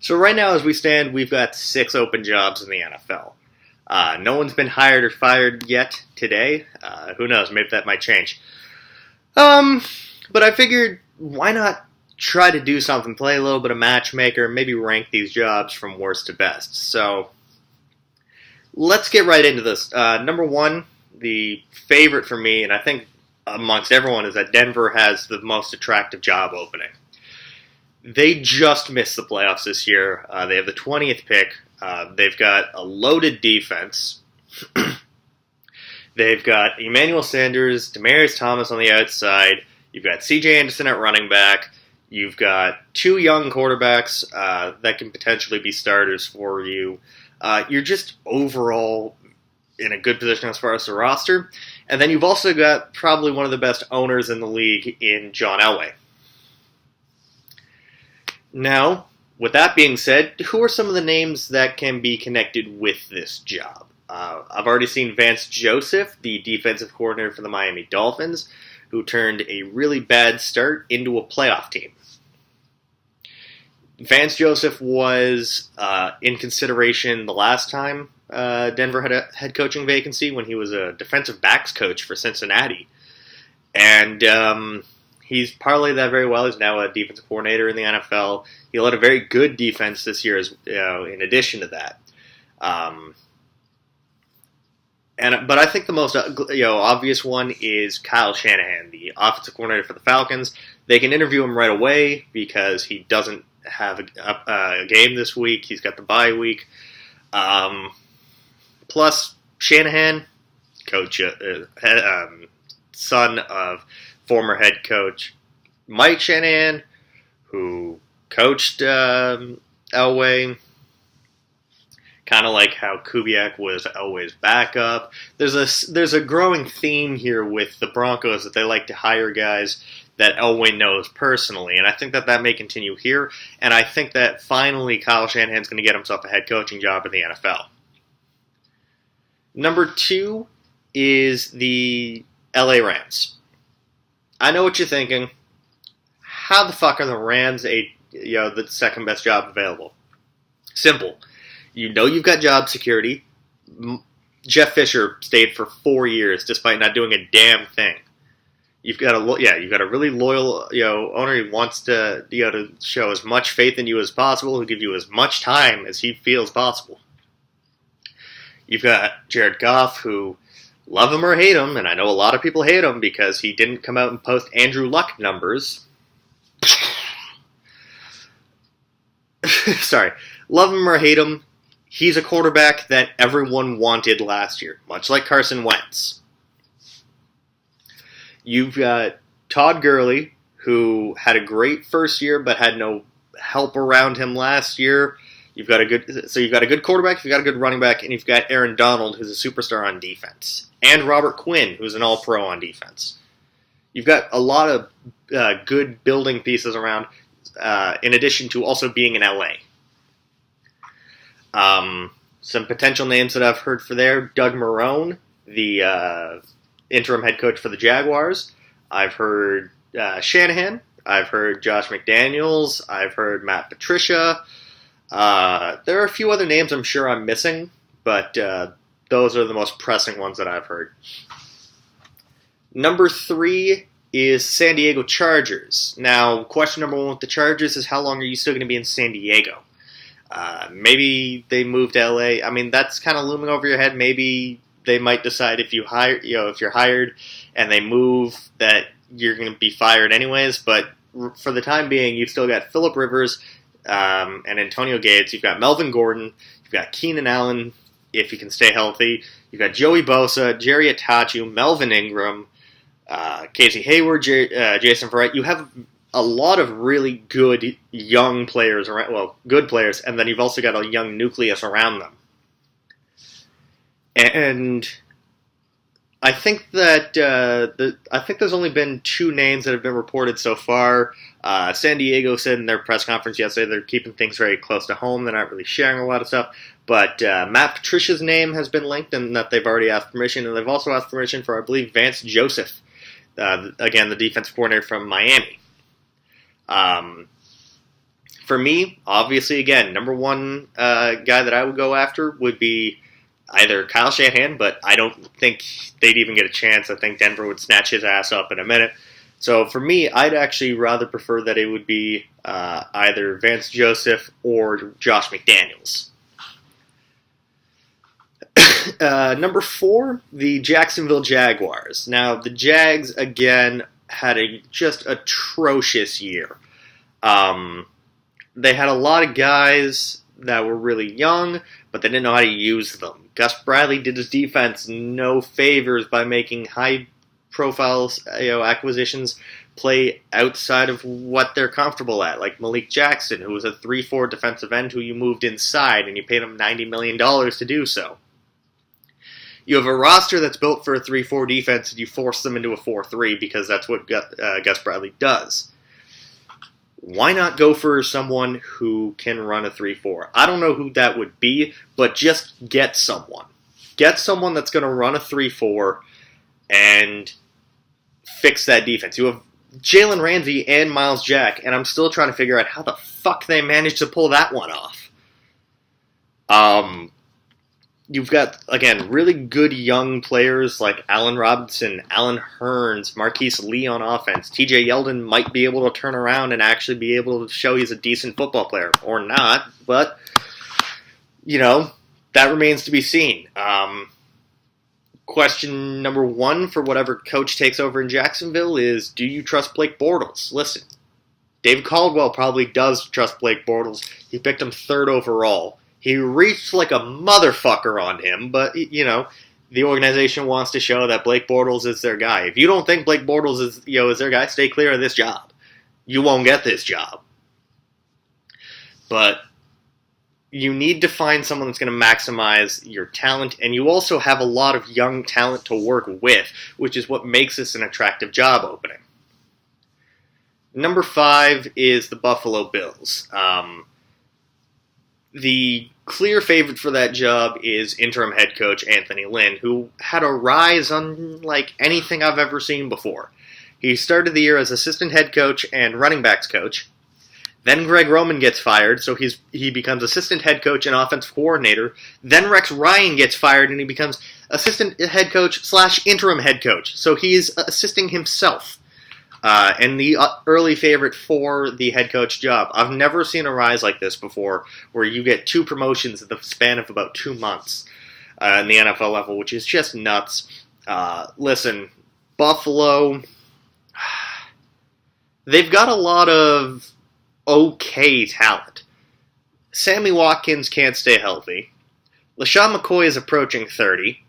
So right now, as we stand, we've got 6 open jobs in the NFL. No one's been hired or fired yet today. Who knows? Maybe that might change. But I figured, why not try to do something, play a little bit of matchmaker, maybe rank these jobs from worst to best. So let's get right into this. Number one, the favorite for me, and I think amongst everyone, is that Denver has the most attractive job opening. They just missed the playoffs this year. They have the 20th pick. They've got a loaded defense. They've got Emmanuel Sanders, Demaryius Thomas on the outside. You've got C.J. Anderson at running back. You've got 2 young quarterbacks that can potentially be starters for you. You're just overall in a good position as far as the roster. And then you've also got probably one of the best owners in the league in John Elway. Now, with that being said, who are some of the names that can be connected with this job? I've already seen Vance Joseph, the defensive coordinator for the Miami Dolphins, who turned a really bad start into a playoff team. Vance Joseph was in consideration the last time Denver had a head coaching vacancy when he was a defensive backs coach for Cincinnati. And he's parlayed that very well. He's now a defensive coordinator in the NFL. He led a very good defense this year, in addition to that. But I think the most obvious one is Kyle Shanahan, the offensive coordinator for the Falcons. They can interview him right away because he doesn't have a game this week. He's got the bye week. Plus, Shanahan, coach, son of former head coach Mike Shanahan, who coached Elway. Kind of like how Kubiak was Elway's backup. There's a growing theme here with the Broncos that they like to hire guys that Elway knows personally, and I think that may continue here. And I think that finally Kyle Shanahan's going to get himself a head coaching job in the NFL. Number 2 is the LA Rams. I know what you're thinking. How the fuck are the Rams the second best job available? Simple. You know you've got job security. Jeff Fisher stayed for 4 years despite not doing a damn thing. You've got a really loyal owner who wants to to show as much faith in you as possible, who give you as much time as he feels possible. You've got Jared Goff, who, love him or hate him, and I know a lot of people hate him because he didn't come out and post Andrew Luck numbers. Sorry. Love him or hate him, he's a quarterback that everyone wanted last year, much like Carson Wentz. You've got Todd Gurley, who had a great first year but had no help around him last year. You've got a good quarterback, you've got a good running back, and you've got Aaron Donald, who's a superstar on defense, and Robert Quinn, who's an all-pro on defense. You've got a lot of good building pieces around, in addition to also being in LA. Some potential names that I've heard for there: Doug Marrone, the interim head coach for the Jaguars. I've heard Shanahan. I've heard Josh McDaniels. I've heard Matt Patricia. There are a few other names I'm sure I'm missing, but those are the most pressing ones that I've heard. Number 3 is San Diego Chargers. Now, question number 1 with the Chargers is, how long are you still going to be in San Diego? Maybe they move to LA. I mean, that's kind of looming over your head. Maybe they might decide if you're hired and they move, that you're going to be fired anyways. But for the time being, you've still got Phillip Rivers and Antonio Gates. You've got Melvin Gordon. You've got Keenan Allen, if he can stay healthy. You've got Joey Bosa, Jerry Atachu, Melvin Ingram, Casey Hayward, Jason Verrett. You have a lot of really good young players around. Well, good players, and then you've also got a young nucleus around them. And I think that there's only been 2 names that have been reported so far. San Diego said in their press conference yesterday they're keeping things very close to home. They're not really sharing a lot of stuff. But Matt Patricia's name has been linked, and that they've already asked permission. And they've also asked permission for, I believe, Vance Joseph, again, the defensive coordinator from Miami. For me, obviously, again, number one guy that I would go after would be either Kyle Shanahan, but I don't think they'd even get a chance. I think Denver would snatch his ass up in a minute. So for me, I'd actually rather prefer that it would be either Vance Joseph or Josh McDaniels. Number 4, the Jacksonville Jaguars. Now, the Jags, again, had a just atrocious year. They had a lot of guys that were really young, but they didn't know how to use them. Gus Bradley did his defense no favors by making high-profile acquisitions play outside of what they're comfortable at, like Malik Jackson, who was a 3-4 defensive end who you moved inside, and you paid him $90 million to do so. You have a roster that's built for a 3-4 defense, and you force them into a 4-3 because that's what Gus Bradley does. Why not go for someone who can run a 3-4? I don't know who that would be, but just get someone. Get someone that's going to run a 3-4 and fix that defense. You have Jalen Ramsey and Myles Jack, and I'm still trying to figure out how the fuck they managed to pull that one off. You've got, again, really good young players like Allen Robinson, Allen Hurns, Marquise Lee on offense. TJ Yeldon might be able to turn around and actually be able to show he's a decent football player. Or not, but, that remains to be seen. Question number 1 for whatever coach takes over in Jacksonville is, do you trust Blake Bortles? Listen, David Caldwell probably does trust Blake Bortles. He picked him 3rd overall. He reached like a motherfucker on him, but, the organization wants to show that Blake Bortles is their guy. If you don't think Blake Bortles is their guy, stay clear of this job. You won't get this job. But you need to find someone that's going to maximize your talent, and you also have a lot of young talent to work with, which is what makes this an attractive job opening. Number 5 is the Buffalo Bills. The clear favorite for that job is interim head coach Anthony Lynn, who had a rise unlike anything I've ever seen before. He started the year as assistant head coach and running backs coach. Then Greg Roman gets fired, so he becomes assistant head coach and offensive coordinator. Then Rex Ryan gets fired, and he becomes assistant head coach / interim head coach. So he's assisting himself. And the early favorite for the head coach job. I've never seen a rise like this before, where you get 2 promotions in the span of about 2 months in the NFL level, which is just nuts. Listen, Buffalo, they've got a lot of okay talent. Sammy Watkins can't stay healthy. LaShawn McCoy is approaching 30.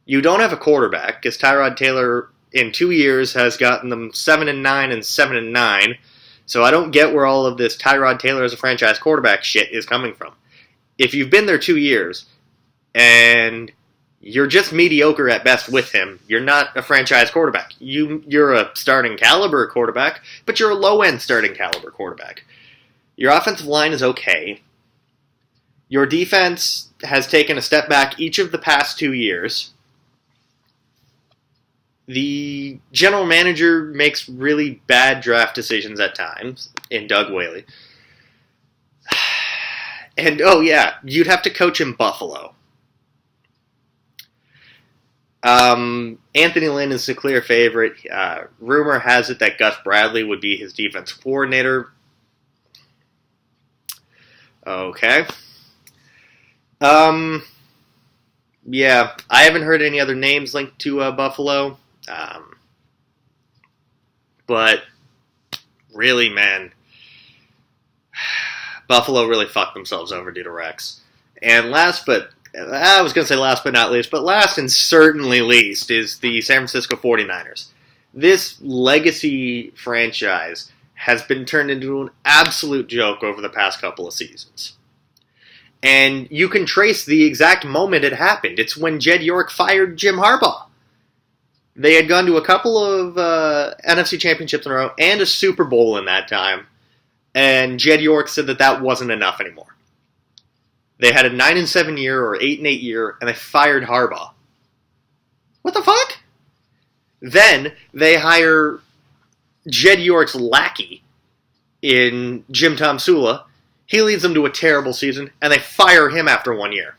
You don't have a quarterback, because Tyrod Taylor in 2 years has gotten them 7-9 and 7-9. So I don't get where all of this Tyrod Taylor as a franchise quarterback shit is coming from. If you've been there 2 years and you're just mediocre at best with him, you're not a franchise quarterback. You're a starting caliber quarterback, but you're a low-end starting caliber quarterback. Your offensive line is okay. Your defense has taken a step back each of the past 2 years. The general manager makes really bad draft decisions at times in Doug Whaley. And, you'd have to coach in Buffalo. Anthony Lynn is the clear favorite. Rumor has it that Gus Bradley would be his defense coordinator. Okay. I haven't heard any other names linked to Buffalo. But really, man, Buffalo really fucked themselves over due to Rex. And last but not least, but last and certainly least is the San Francisco 49ers. This legacy franchise has been turned into an absolute joke over the past couple of seasons. And you can trace the exact moment it happened. It's when Jed York fired Jim Harbaugh. They had gone to a couple of NFC championships in a row and a Super Bowl in that time. And Jed York said that wasn't enough anymore. They had a 9-7 year or 8-8 year, and they fired Harbaugh. What the fuck? Then they hire Jed York's lackey in Jim Tomsula. He leads them to a terrible season, and they fire him after 1 year.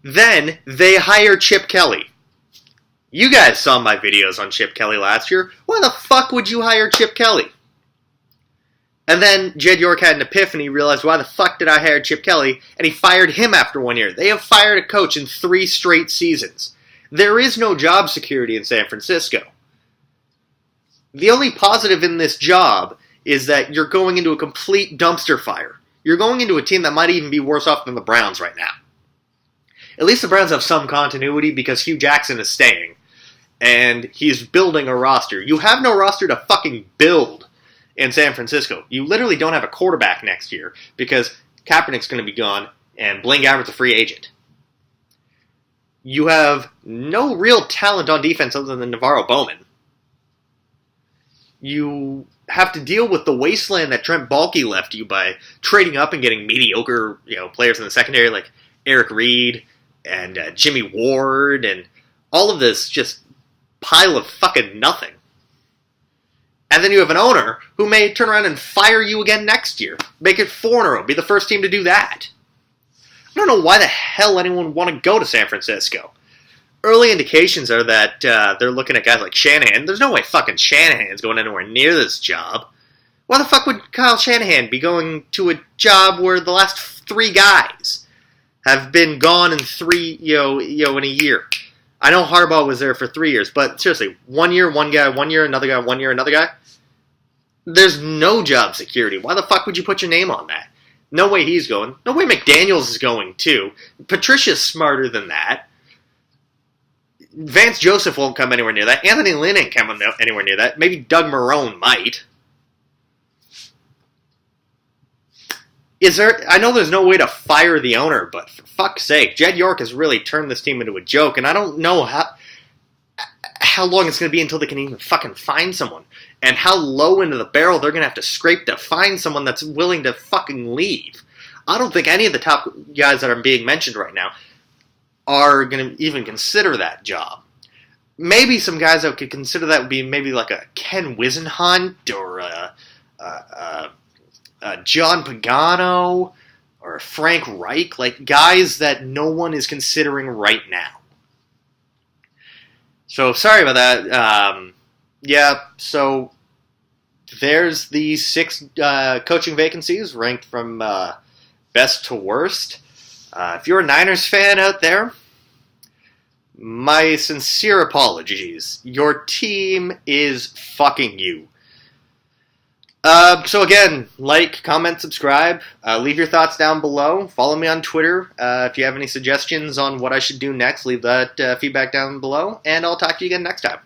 Then they hire Chip Kelly. You guys saw my videos on Chip Kelly last year. Why the fuck would you hire Chip Kelly? And then Jed York had an epiphany, realized, why the fuck did I hire Chip Kelly? And he fired him after 1 year. They have fired a coach in 3 straight seasons. There is no job security in San Francisco. The only positive in this job is that you're going into a complete dumpster fire. You're going into a team that might even be worse off than the Browns right now. At least the Browns have some continuity because Hugh Jackson is staying. And he's building a roster. You have no roster to fucking build in San Francisco. You literally don't have a quarterback next year because Kaepernick's going to be gone and Blaine Gabbert's a free agent. You have no real talent on defense other than Navarro Bowman. You have to deal with the wasteland that Trent Baalke left you by trading up and getting mediocre, players in the secondary like Eric Reed and Jimmy Ward and all of this just pile of fucking nothing. And then you have an owner who may turn around and fire you again next year. Make it 4 in a row. Be the first team to do that. I don't know why the hell anyone would want to go to San Francisco. Early indications are that they're looking at guys like Shanahan. There's no way fucking Shanahan's going anywhere near this job. Why the fuck would Kyle Shanahan be going to a job where the last 3 guys have been gone in 3, in a year? I know Harbaugh was there for 3 years, but seriously, 1 year, one guy, 1 year, another guy, 1 year, another guy. There's no job security. Why the fuck would you put your name on that? No way he's going. No way McDaniels is going, too. Patricia's smarter than that. Vance Joseph won't come anywhere near that. Anthony Lynn ain't coming anywhere near that. Maybe Doug Marrone might. I know there's no way to fire the owner, but for fuck's sake, Jed York has really turned this team into a joke, and I don't know how long it's going to be until they can even fucking find someone, and how low into the barrel they're going to have to scrape to find someone that's willing to fucking leave. I don't think any of the top guys that are being mentioned right now are going to even consider that job. Maybe some guys that could consider that would be maybe like a Ken Wisenhunt or a John Pagano or Frank Reich, like guys that no one is considering right now. So sorry about that. So there's the 6 coaching vacancies ranked from best to worst. If you're a Niners fan out there, my sincere apologies. Your team is fucking you. So again, like, comment, subscribe, leave your thoughts down below, follow me on Twitter. If you have any suggestions on what I should do next, leave that feedback down below, and I'll talk to you again next time.